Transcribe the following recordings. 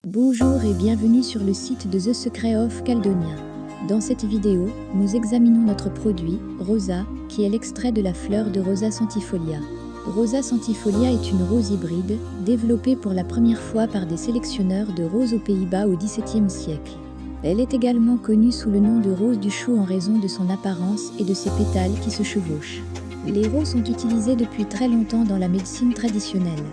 Bonjour et bienvenue sur le site de The Secret of Caldonia. Dans cette vidéo, nous examinons notre produit, Rosa, qui est l'extrait de la fleur de Rosa centifolia. Rosa centifolia est une rose hybride, développée pour la première fois par des sélectionneurs de roses aux Pays-Bas au XVIIe siècle. Elle est également connue sous le nom de rose du chou en raison de son apparence et de ses pétales qui se chevauchent. Les roses sont utilisées depuis très longtemps dans la médecine traditionnelle.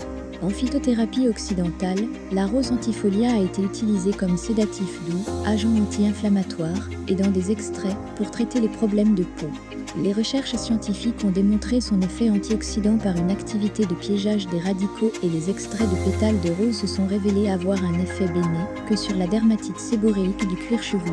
En phytothérapie occidentale, la rose centifolia a été utilisée comme sédatif doux, agent anti-inflammatoire et dans des extraits pour traiter les problèmes de peau. Les recherches scientifiques ont démontré son effet antioxydant par une activité de piégeage des radicaux et les extraits de pétales de rose se sont révélés avoir un effet bénin que sur la dermatite séboréique du cuir chevelu.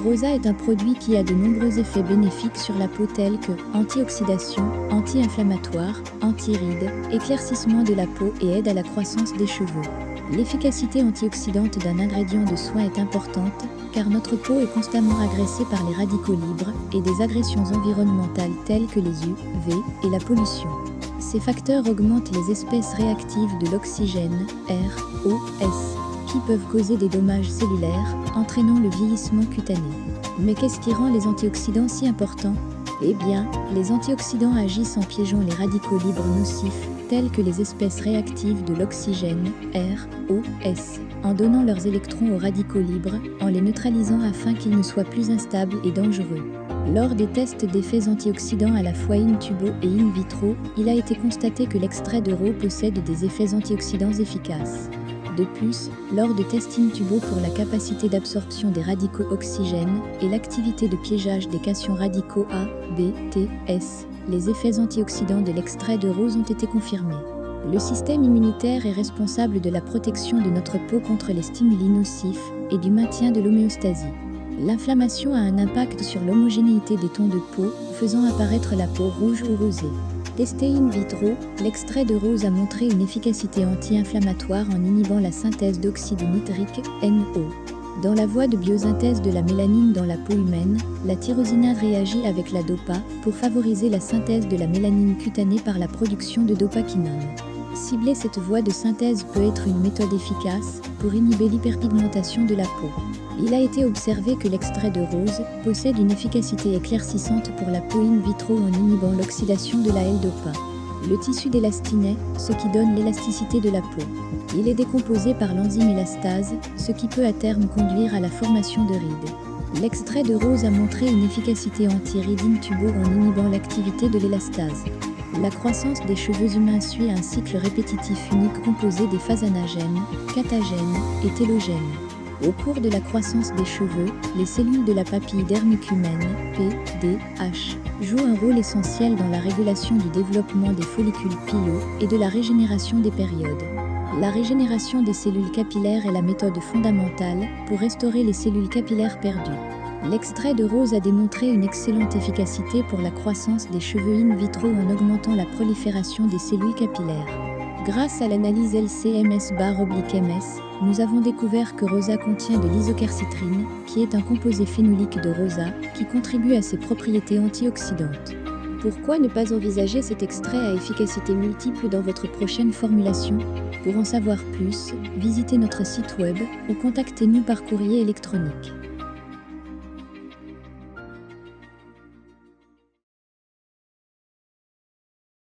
Rosa est un produit qui a de nombreux effets bénéfiques sur la peau tels que antioxydation, anti-inflammatoire, anti-rides, éclaircissement de la peau et aide à la croissance des cheveux. L'efficacité antioxydante d'un ingrédient de soin est importante car notre peau est constamment agressée par les radicaux libres et des agressions environnementales telles que les UV et la pollution. Ces facteurs augmentent les espèces réactives de l'oxygène, ROS, qui peuvent causer des dommages cellulaires, entraînant le vieillissement cutané. Mais qu'est-ce qui rend les antioxydants si importants? Eh bien, les antioxydants agissent en piégeant les radicaux libres nocifs, tels que les espèces réactives de l'oxygène, ROS, en donnant leurs électrons aux radicaux libres, en les neutralisant afin qu'ils ne soient plus instables et dangereux. Lors des tests d'effets antioxydants à la fois in tubo et in vitro, il a été constaté que l'extrait de rose possède des effets antioxydants efficaces. De plus, lors de tests in tubo pour la capacité d'absorption des radicaux oxygène et l'activité de piégeage des cations radicaux A, B, T, S, les effets antioxydants de l'extrait de rose ont été confirmés. Le système immunitaire est responsable de la protection de notre peau contre les stimuli nocifs et du maintien de l'homéostasie. L'inflammation a un impact sur l'homogénéité des tons de peau, faisant apparaître la peau rouge ou rosée. Testé in vitro, l'extrait de rose a montré une efficacité anti-inflammatoire en inhibant la synthèse d'oxyde nitrique, NO. Dans la voie de biosynthèse de la mélanine dans la peau humaine, la tyrosinase réagit avec la DOPA pour favoriser la synthèse de la mélanine cutanée par la production de dopaquinone. Cibler cette voie de synthèse peut être une méthode efficace pour inhiber l'hyperpigmentation de la peau. Il a été observé que l'extrait de rose possède une efficacité éclaircissante pour la peau in vitro en inhibant l'oxydation de la L-DOPA, le tissu d'élastinet, ce qui donne l'élasticité de la peau. Il est décomposé par l'enzyme élastase, ce qui peut à terme conduire à la formation de rides. L'extrait de rose a montré une efficacité anti-rides in tubo en inhibant l'activité de l'élastase. La croissance des cheveux humains suit un cycle répétitif unique composé des phases anagènes, catagènes et télogènes. Au cours de la croissance des cheveux, les cellules de la papille dermique humaine, PDH, jouent un rôle essentiel dans la régulation du développement des follicules pileux et de la régénération des périodes. La régénération des cellules capillaires est la méthode fondamentale pour restaurer les cellules capillaires perdues. L'extrait de rose a démontré une excellente efficacité pour la croissance des cheveux in vitro en augmentant la prolifération des cellules capillaires. Grâce à l'analyse LCMS/MS, nous avons découvert que Rosa contient de l'isoquercitrine, qui est un composé phénolique de Rosa, qui contribue à ses propriétés antioxydantes. Pourquoi ne pas envisager cet extrait à efficacité multiple dans votre prochaine formulation? Pour en savoir plus, visitez notre site web ou contactez-nous par courrier électronique.